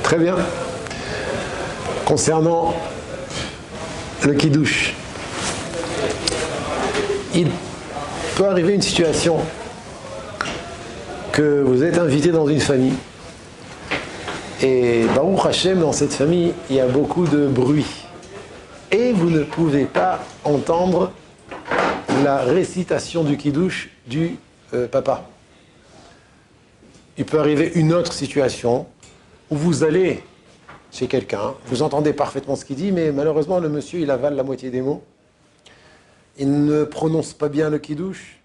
Très bien. Concernant le kidouche, il peut arriver une situation que vous êtes invité dans une famille et Baruch Hashem, dans cette famille, il y a beaucoup de bruit et vous ne pouvez pas entendre la récitation du kidouche du papa. Il peut arriver une autre situation où vous allez chez quelqu'un, vous entendez parfaitement ce qu'il dit, mais malheureusement le monsieur il avale la moitié des mots, il ne prononce pas bien le kidouche.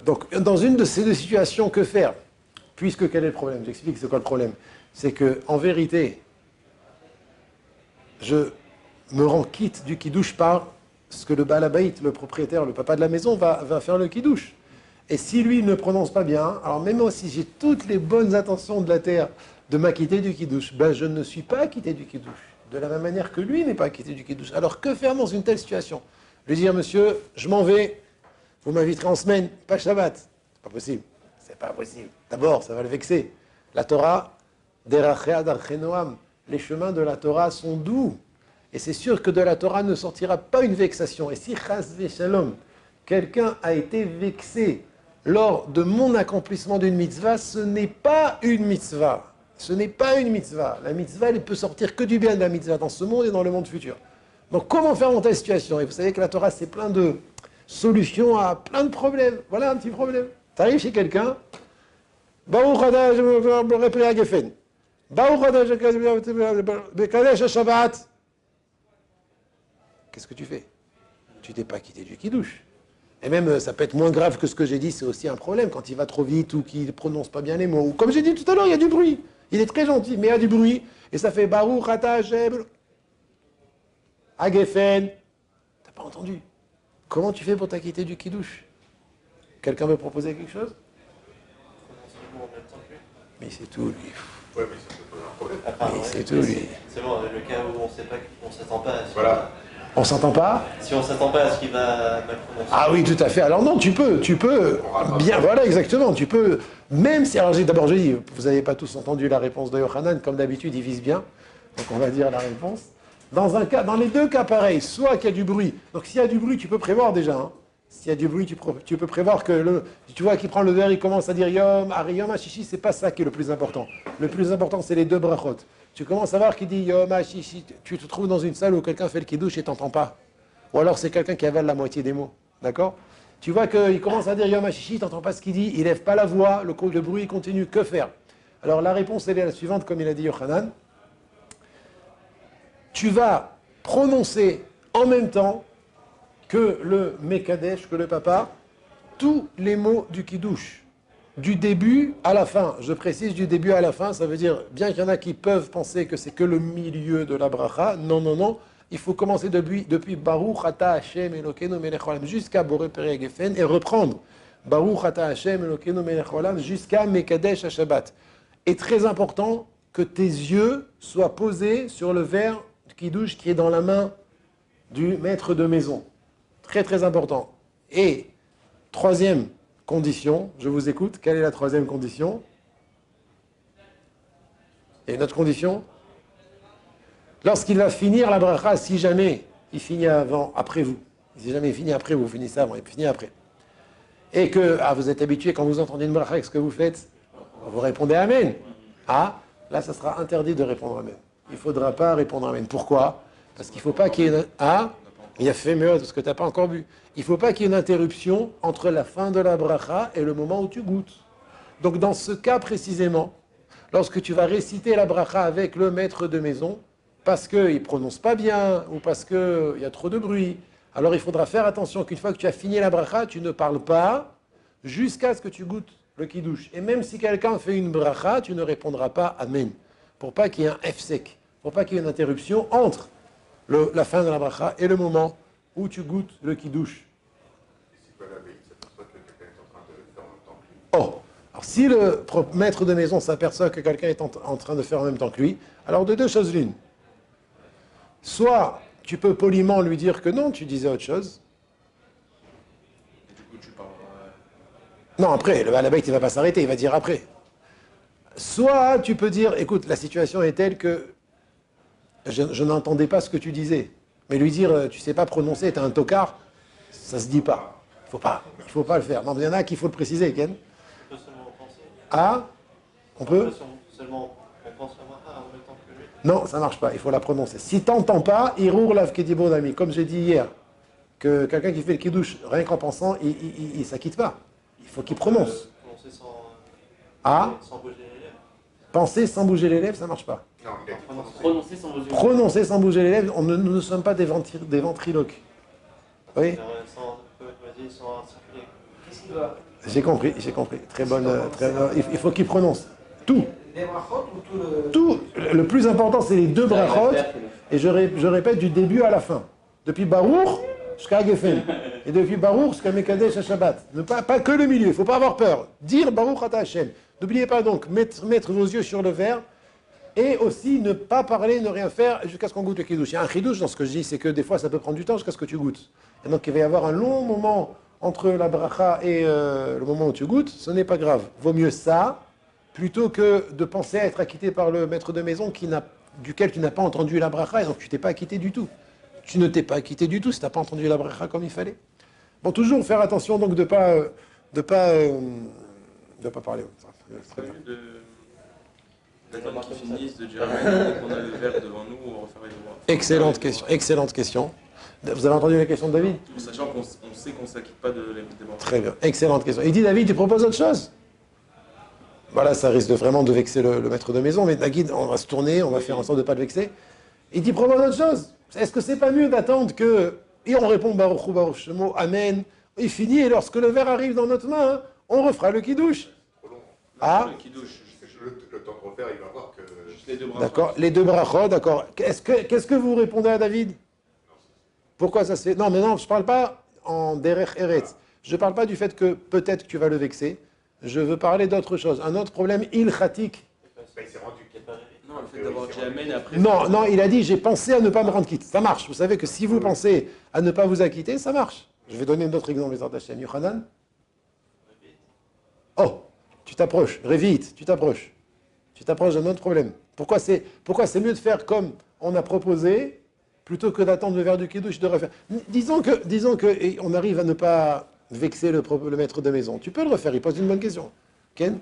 Donc dans une de ces deux situations, que faire? Puisque quel est le problème? J'explique c'est quoi le problème. C'est que en vérité, je me rends quitte du kidouche par ce que le Baal Habayit, le propriétaire, le papa de la maison, va faire le kidouche. Et si lui ne prononce pas bien, alors même si j'ai toutes les bonnes intentions de la terre de m'acquitter du kidouche, ben je ne suis pas acquitté du kidouche. De la même manière que lui n'est pas acquitté du kidouche. Alors que faire dans une telle situation? Lui dire, monsieur, je m'en vais, vous m'inviterez en semaine, pas Shabbat. C'est pas possible. C'est pas possible. D'abord, ça va le vexer. La Torah, derachea darchei noam, les chemins de la Torah sont doux. Et c'est sûr que de la Torah ne sortira pas une vexation. Et si chas v'shalom, quelqu'un a été vexé lors de mon accomplissement d'une mitzvah, ce n'est pas une mitzvah. Ce n'est pas une mitzvah. La mitzvah, elle peut sortir que du bien de la mitzvah dans ce monde et dans le monde futur. Donc comment faire dans telle situation? Et vous savez que la Torah, c'est plein de solutions à plein de problèmes. Voilà un petit problème. Tu arrives chez quelqu'un, Baruch Hadash Reprea Gefen, Baruch Hadash Bekadesh Shabbat. Qu'est-ce que tu fais? Tu t'es pas quitté du kidouche. Et même, ça peut être moins grave que ce que j'ai dit, c'est aussi un problème quand il va trop vite ou qu'il ne prononce pas bien les mots. Ou comme j'ai dit tout à l'heure, il y a du bruit. Il est très gentil, mais il y a du bruit. Et ça fait Baruch Ata Hashem Agefen. T'as pas entendu? Comment tu fais pour t'acquitter du kidouche? Quelqu'un veut proposer quelque chose? Mais c'est tout, lui. Ouais, mais ça peut poser un problème. Mais c'est tout, lui. C'est bon, le cas où on ne sait pas, on ne s'attend pas à ce Voilà. On s'entend pas? Si on ne s'attend pas à ce qu'il va mal prononcer. Ah oui, tout à fait. Alors non, tu peux bien, voilà, exactement, tu peux, même si, alors d'abord je dis, vous n'avez pas tous entendu la réponse de Yochanan, comme d'habitude, il vise bien, donc on va dire la réponse. Dans les deux cas pareils, soit qu'il y a du bruit, donc s'il y a du bruit, tu peux prévoir déjà, hein. S'il y a du bruit, tu peux prévoir que, tu vois qu'il prend le verre, il commence à dire Yom, Ari Yom HaShishi, c'est pas ça qui est le plus important. Le plus important, c'est les deux brachot. Tu commences à voir qu'il dit Yom HaShishi, tu te trouves dans une salle où quelqu'un fait le kidouche et t'entends pas. Ou alors c'est quelqu'un qui avale la moitié des mots, d'accord? Tu vois qu'il commence à dire Yom HaShishi, tu n'entends pas ce qu'il dit, il lève pas la voix, le bruit continue, que faire? Alors la réponse elle est la suivante, comme il a dit Yochanan. Tu vas prononcer en même temps que le Mekadesh, que le papa, tous les mots du kidouche, du début à la fin. Je précise du début à la fin, ça veut dire, bien qu'il y en a qui peuvent penser que c'est que le milieu de la bracha, non, non, non. Il faut commencer depuis Baruch Ata Hashem Elokeinu Melech Olam jusqu'à Boré Peri Gefen et reprendre Baruch Ata Hashem Elokeinu Melech Olam jusqu'à Mekadesh HaShabbat. Et très important que tes yeux soient posés sur le verre de kidouche qui est dans la main du maître de maison. Très très important. Et troisième condition, je vous écoute, quelle est la troisième condition? Et notre condition? Lorsqu'il va finir la bracha, si jamais il finit après vous, si jamais il finit après vous, finissez avant, il finit après. Et que vous êtes habitué, quand vous entendez une bracha, avec ce que vous faites, vous répondez Amen. Ah, là, ça sera interdit de répondre Amen. Il ne faudra pas répondre Amen. Pourquoi? Parce qu'il ne faut pas qu'il y ait il a fait mieux parce que tu n'as pas encore bu. Il ne faut pas qu'il y ait une interruption entre la fin de la bracha et le moment où tu goûtes. Donc dans ce cas précisément, lorsque tu vas réciter la bracha avec le maître de maison, parce qu'il ne prononce pas bien ou parce qu'il y a trop de bruit, alors il faudra faire attention qu'une fois que tu as fini la bracha, tu ne parles pas jusqu'à ce que tu goûtes le kidouche. Et même si quelqu'un fait une bracha, tu ne répondras pas Amen. Pour pas qu'il y ait un F-sec, pour pas qu'il y ait une interruption entre la fin de la bracha et le moment où tu goûtes le kidouche. C'est pas la veille, il s'aperçoit que quelqu'un est en train de le faire en même temps que lui. Oh, alors si le maître de maison s'aperçoit que quelqu'un est en train de faire en même temps que lui, alors de deux choses l'une. Soit tu peux poliment lui dire que non, tu disais autre chose. Et du coup, tu parles. Non, après, le Baal Habayit, il ne va pas s'arrêter, il va dire après. Soit tu peux dire, écoute, la situation est telle que je n'entendais pas ce que tu disais. Mais lui dire, tu sais pas prononcer, t'es un tocard, ça se dit pas. Il faut pas le faire. Non, il y en a qu'il faut le préciser, Ken. On peut seulement penser. Ah, on peut Seulement, on pense la bracha en même temps que lui. Non, ça marche pas, il faut la prononcer. Si t'entends pas, irour lav kedibo d'ami. Comme j'ai dit hier, que quelqu'un qui fait le kiddush, rien qu'en pensant, il s'acquitte pas. Il faut qu'il prononce. Prononcer sans bouger les lèvres. Penser sans bouger les lèvres, ça marche pas. Non, il a dit Prononcer sans bouger. Prononcer sans bouger les lèvres, nous ne sommes pas des ventriloques. Oui, Sans circuler. Qu'est-ce qu'il doit? j'ai compris. Très bonne. Il faut qu'il prononce tout. Les brachot ou tout le. Tout. Le plus important, c'est les deux brachot. Et je répète du début à la fin. Depuis Baruch jusqu'à Gefen. Et depuis Baruch jusqu'à Mekadesh à Shabbat. Pas que le milieu, il ne faut pas avoir peur. Dire Baruch Ata Hashem. N'oubliez pas donc, mettre vos yeux sur le verre. Et aussi ne pas parler, ne rien faire jusqu'à ce qu'on goûte le kiddush. Il y a un kiddush dans ce que je dis, c'est que des fois ça peut prendre du temps jusqu'à ce que tu goûtes. Et donc il va y avoir un long moment entre la bracha et le moment où tu goûtes. Ce n'est pas grave. Vaut mieux ça plutôt que de penser à être acquitté par le maître de maison duquel tu n'as pas entendu la bracha et donc tu t'es pas acquitté du tout. Tu ne t'es pas acquitté du tout si tu n'as pas entendu la bracha comme il fallait. Bon, toujours faire attention donc de pas parler. Très bien. D'attendre qu'ils finissent, de dire dès qu'on a le verre devant nous, on refaire les devoirs. Excellente question. Vous avez entendu la question de David? Sachant qu'on sait qu'on ne s'acquitte pas des devoirs. Très bien, excellente question. Il dit David, tu proposes autre chose? Voilà, ça risque vraiment de vexer le maître de maison, mais David, on va se tourner, on va faire en sorte de ne pas le vexer. Il dit propose autre chose. Est-ce que c'est pas mieux d'attendre que... Et on répond Baruch Hu Baruch Shemo, Amen. Il finit et lorsque le verre arrive dans notre main, on refera le kiddush. Ah, Le kiddush, le temps de refaire, il va voir que. juste les deux bras. d'accord, les deux brachot, d'accord. Qu'est-ce que vous répondez à David? Pourquoi ça se fait? Non, mais non, je ne parle pas en derech eretz. Je ne parle pas du fait que peut-être tu vas le vexer. Je veux parler d'autre chose. Un autre problème ilchatique. Il s'est rendu. Non, le fait d'avoir dit Amen et après. Non, il a dit j'ai pensé à ne pas me rendre quitte. Ça marche. Vous savez que si vous pensez à ne pas vous acquitter, ça marche. Je vais donner un autre exemple, les Ardachem. Yochanan. Oh, tu t'approches. Révite, tu t'approches. Tu t'approches d'un autre problème. Pourquoi c'est mieux de faire comme on a proposé plutôt que d'attendre le verre du kiddush de refaire. Disons que on arrive à ne pas vexer le maître de maison. Tu peux le refaire, il pose une bonne question. Ken?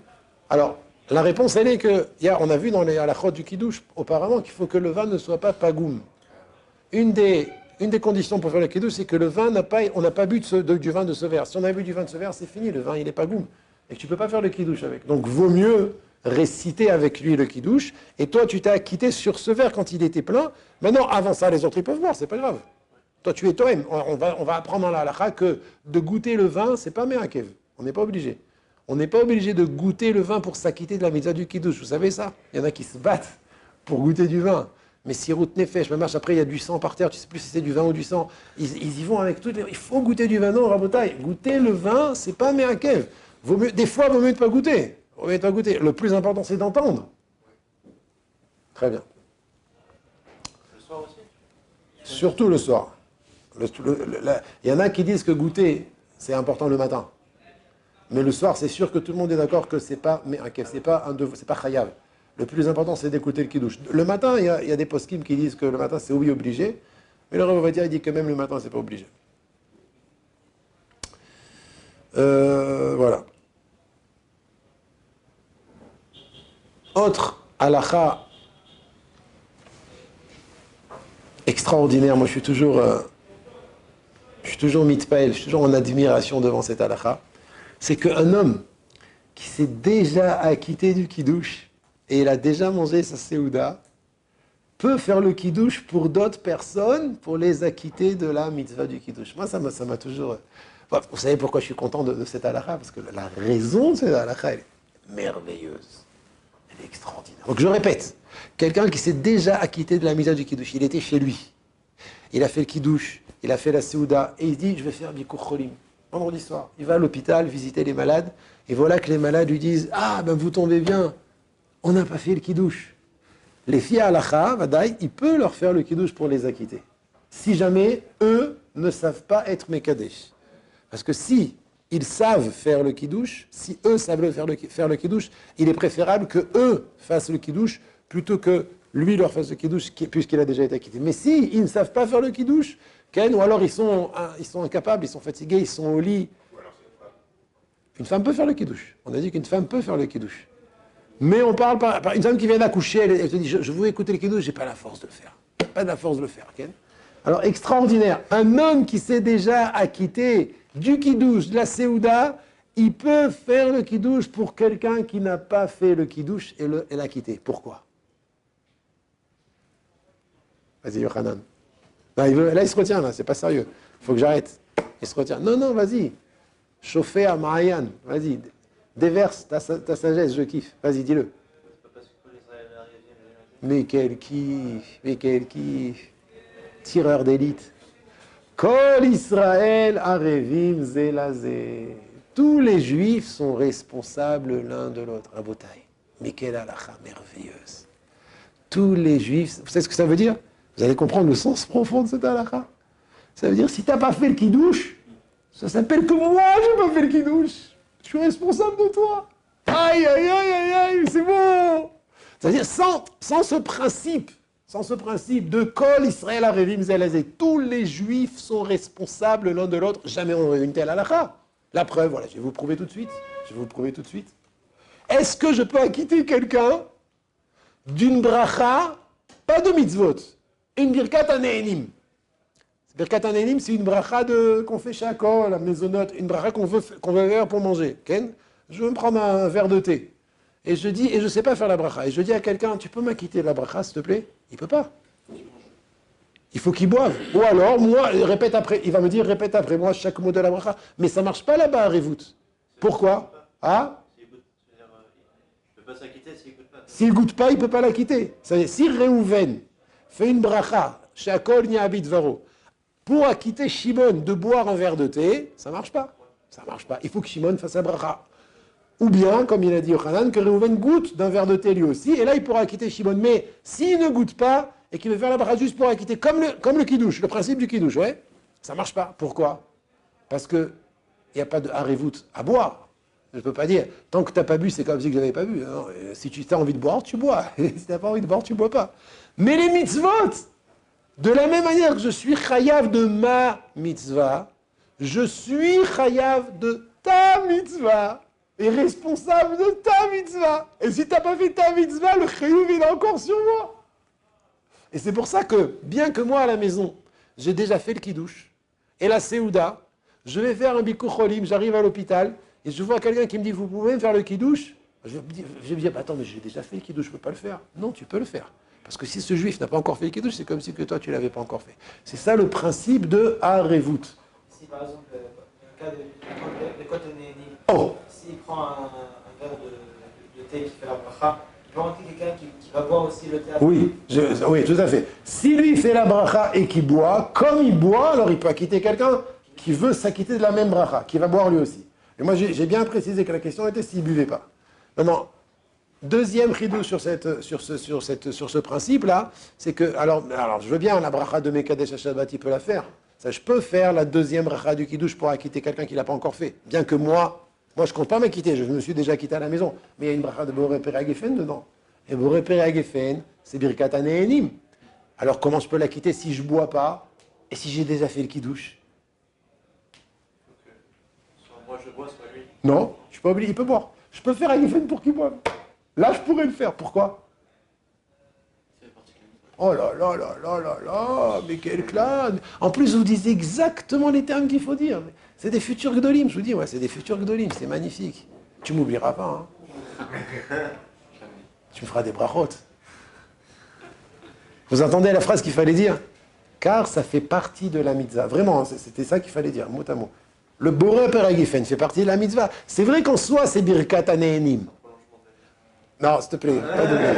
Alors, la réponse, elle est que, on a vu dans les halachot du kiddush auparavant qu'il faut que le vin ne soit pas pagoum. Une des conditions pour faire le kiddush, c'est que le vin on n'a pas bu du vin de ce verre. Si on a bu du vin de ce verre, c'est fini, le vin, il est pagoum. Et que tu ne peux pas faire le kiddush avec. Donc, vaut mieux réciter avec lui le kiddush, et toi, tu t'es acquitté sur ce verre quand il était plein. Maintenant, avant ça, les autres, ils peuvent boire, c'est pas grave. Toi, tu es toi-même. On va apprendre dans la halakha que de goûter le vin, c'est pas me'akev. On n'est pas obligé. On n'est pas obligé de goûter le vin pour s'acquitter de la mitzvah du kiddush. Vous savez ça? Il y en a qui se battent pour goûter du vin. Mais si route nefesh, même après, il y a du sang par terre, tu sais plus si c'est du vin ou du sang. Ils y vont avec toutes les... Il faut goûter du vin, non, Rabotai. Goûter le vin, c'est pas me'akev. Des fois, il vaut mieux ne pas goûter. Le plus important, c'est d'entendre. Très bien. Le soir aussi? Surtout le soir. Il y en a qui disent que goûter, c'est important le matin. Mais le soir, c'est sûr que tout le monde est d'accord que c'est pas chayav. Le plus important, c'est d'écouter le kiddush. Le matin, il y a des poskim qui disent que le matin, c'est oui obligé. Mais le Rav Ovadia, il dit que même le matin, c'est pas obligé. Voilà. Autre halakha extraordinaire, moi je suis toujours mitpael, je suis toujours en admiration devant cette halakha, c'est qu'un homme qui s'est déjà acquitté du kiddush et il a déjà mangé sa seouda peut faire le kiddush pour d'autres personnes pour les acquitter de la mitzvah du kiddush. Moi ça m'a toujours... Vous savez pourquoi je suis content de cette halakha? Parce que la raison de cette halakha, elle est merveilleuse. Elle est extraordinaire. Donc je répète, quelqu'un qui s'est déjà acquitté de la mitzvah du kiddush, il était chez lui, il a fait le kiddush, il a fait la seouda, et il dit, je vais faire bikur cholim. Vendredi soir, il va à l'hôpital visiter les malades, et voilà que les malades lui disent, ah ben vous tombez bien, on n'a pas fait le kiddush. Les filles à halakha, vadaï, il peut leur faire le kiddush pour les acquitter. Si jamais eux ne savent pas être mekadesh. Parce que si ils savent faire le kiddush, si eux savent faire le kiddush, il est préférable que eux fassent le kiddush plutôt que lui leur fasse le kiddush puisqu'il a déjà été acquitté. Mais si ils ne savent pas faire le kiddush, Ken, ou alors ils sont incapables, ils sont fatigués, ils sont au lit. Une femme peut faire le kiddush. On a dit qu'une femme peut faire le kiddush. Mais on parle par une femme qui vient d'accoucher, elle te dit je veux écouter le kiddush, j'ai pas la force de le faire. Pas de la force de le faire, Ken. Alors extraordinaire, un homme qui s'est déjà acquitté du kiddush, de la séouda, il peut faire le kiddush pour quelqu'un qui n'a pas fait le kiddush et l'a quitté. Pourquoi? Vas-y, Yochanan. Là, il se retient, là, c'est pas sérieux. Il faut que j'arrête. Il se retient. Non, vas-y. Chauffer à Marianne. Vas-y. Déverse ta sagesse, je kiffe. Vas-y, dis-le. Mais quel kiff. Tireur d'élite. Kol Israël arevim zelazé. Tous les Juifs sont responsables l'un de l'autre. Rabotai. Mais quelle halakha merveilleuse. Tous les Juifs. Vous savez ce que ça veut dire? Vous allez comprendre le sens profond de cette halakha. Ça veut dire, si tu n'as pas fait le kiddush, ça s'appelle que moi, je n'ai pas fait le kiddush. Je suis responsable de toi. Aïe, c'est bon. C'est-à-dire, sans ce principe de Kol Israël Arevim Zelazé, tous les Juifs sont responsables l'un de l'autre. Jamais on aurait une telle halakha. La preuve, voilà, je vais vous prouver tout de suite. Est-ce que je peux acquitter quelqu'un d'une bracha, pas de mitzvot, une birkat anénim? Birkat anénim, c'est une bracha qu'on fait chaque fois, la maisonnote, une bracha qu'on veut faire pour manger. Ken, je veux me prendre un verre de thé. Et je dis, et je ne sais pas faire la bracha. Et je dis à quelqu'un, tu peux m'acquitter de la bracha, s'il te plaît? Il ne peut pas. Il faut qu'il boive. Ou alors, moi, il va me dire, répète après moi chaque mot de la bracha. Mais ça ne marche pas là-bas à Revout. Pourquoi? Ah? Il ne peut pas s'acquitter s'il ne goûte pas. S'il ne goûte pas, il ne peut pas l'acquitter. C'est-à-dire, si Réhouven fait une bracha, Shakol Niabit Varo, pour acquitter Shimon de boire un verre de thé, ça ne marche pas. Ça ne marche pas. Il faut que Shimon fasse la bracha. Ou bien, comme il a dit Yochanan, que Réhouven goûte d'un verre de thé lui aussi, et là il pourra acquitter Shimon. Mais s'il ne goûte pas, et qu'il veut faire la bracha juste pour acquitter, comme le kiddush, le principe du kiddush, ouais, ça ne marche pas. Pourquoi? Parce qu'il n'y a pas de harevut à boire. Je ne peux pas dire, tant que tu n'as pas bu, c'est comme si je n'avais pas bu. Non, si tu as envie de boire, tu bois. Si tu n'as pas envie de boire, tu ne bois pas. Mais les mitzvot, de la même manière que je suis chayav de ma mitzvah, je suis chayav de ta mitzvah. Et responsable de ta mitzvah. Et si tu n'as pas fait ta mitzvah, le chayuv, il est encore sur moi. Et c'est pour ça que, bien que moi à la maison, j'ai déjà fait le kiddush, et la séouda, je vais faire un bikur cholim, j'arrive à l'hôpital, et je vois quelqu'un qui me dit, vous pouvez me faire le kiddush? Je vais me dire, attends, mais j'ai déjà fait le kiddush, je ne peux pas le faire. Non, tu peux le faire. Parce que si ce juif n'a pas encore fait le kiddush, c'est comme si que toi, tu ne l'avais pas encore fait. C'est ça le principe de Harevut. Si par exemple, le cas de Kotenéni, s'il prend un verre de thé qui fait la bracha, il peut rentrer quelqu'un qui va boire aussi le thé. Oui, tout à fait. Si lui fait la bracha et qu'il boit, comme il boit, alors il peut acquitter quelqu'un qui veut s'acquitter de la même bracha, qui va boire lui aussi. Et moi, j'ai bien précisé que la question était s'il ne buvait pas. Non. Deuxième chidou sur ce principe-là, c'est que, alors je veux bien, la bracha de Mekadesh Shabbat, il peut la faire. Ça, je peux faire la deuxième bracha du kiddush pour acquitter quelqu'un qui ne l'a pas encore fait. Bien que moi, je ne compte pas m'acquitter, je me suis déjà quitté à la maison. Mais il y a une bracha de Boré Peri Agefen dedans. Et Boré Peri Agefen, c'est Birkat Anéenim. Alors comment je peux l'acquitter si je ne bois pas et si j'ai déjà fait le kiddush? Soit moi je bois, soit lui. Non, je ne suis pas obligé, il peut boire. Je peux faire Agefen pour qu'il boive. Là, je pourrais le faire. Pourquoi? Oh là là là là là là, mais quel clan! En plus, vous disiez exactement les termes qu'il faut dire. C'est des futurs Gdolim, je vous dis, ouais, c'est des futurs Gdolim, c'est magnifique. Tu m'oublieras pas, hein. Tu me feras des brachot. Vous entendez la phrase qu'il fallait dire? Car ça fait partie de la mitzvah. Vraiment, c'était ça qu'il fallait dire, mot à mot. Le Boré Peragifen fait partie de la mitzvah. C'est vrai qu'en soi, c'est Birkat Anéenim. Non, s'il te plaît, pas de blague.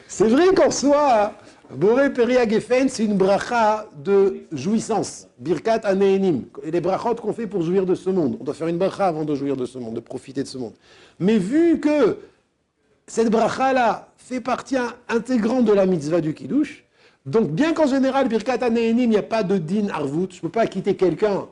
C'est vrai qu'en soi, Boré Peri Agefen, c'est une bracha de jouissance. Birkat Anéenim. Et les brachot qu'on fait pour jouir de ce monde. On doit faire une bracha avant de jouir de ce monde, de profiter de ce monde. Mais vu que cette bracha-là fait partie intégrante de la mitzvah du kiddush, Donc, bien qu'en général, Birkat Hanehenim, il n'y a pas de din arvout, je ne peux pas quitter quelqu'un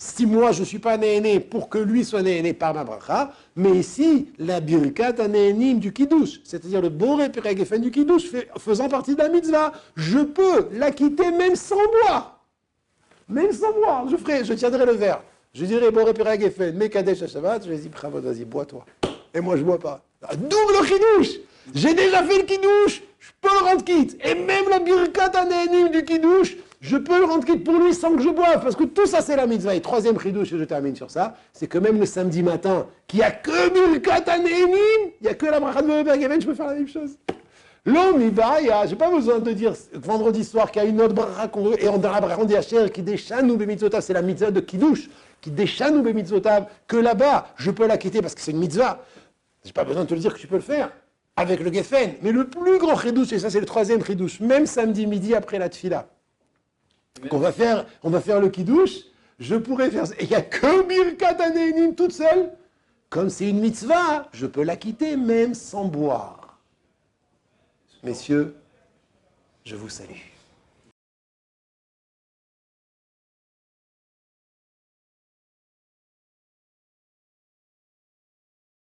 si moi je ne suis pas néhéné pour que lui soit néhéné par ma bracha, mais ici, la Birkat Hanehenim du Kiddush, c'est-à-dire le Boré Perek Geffen du Kiddush, faisant partie de la mitzvah, je peux la quitter même sans boire. Même sans boire, je tiendrai le verre. Je dirai Boré Perek Geffen, Mekadesh Shabbat, je vais dire, bravo, vas-y, bois-toi. Et moi, je ne bois pas. Double Kiddush. J'ai déjà fait le Kiddush, je peux le rendre quitte. Et même la Birkat Hanehenim du Kiddush, je peux le rendre quitte pour lui sans que je boive. Parce que tout ça, c'est la mitzvah. Et troisième Kiddush, et je termine sur ça, c'est que même le samedi matin, qu'il n'y a que Birkat Hanehenim, il n'y a que la bracha de Boré Perek Geffen, je peux faire la même chose. L'homme, il va, j'ai pas besoin de dire vendredi soir qu'il y a une autre bracha et dans la bracha, on dit Asher qui déchane ou bemitzvotav, c'est la mitzvah de Kiddush, qui déchane ou bemitzvotav, que là-bas, je peux la quitter parce que c'est une mitzvah. J'ai pas besoin de te le dire que tu peux le faire avec le Geffen. Mais le plus grand chidouche, et ça c'est le troisième chidouche, même samedi midi après la tfila, on va faire le kidouche, je pourrais faire ça. Et il n'y a que Birkat Hanehenim toute seule. Comme c'est une mitzvah, je peux la quitter même sans boire. Messieurs, je vous salue.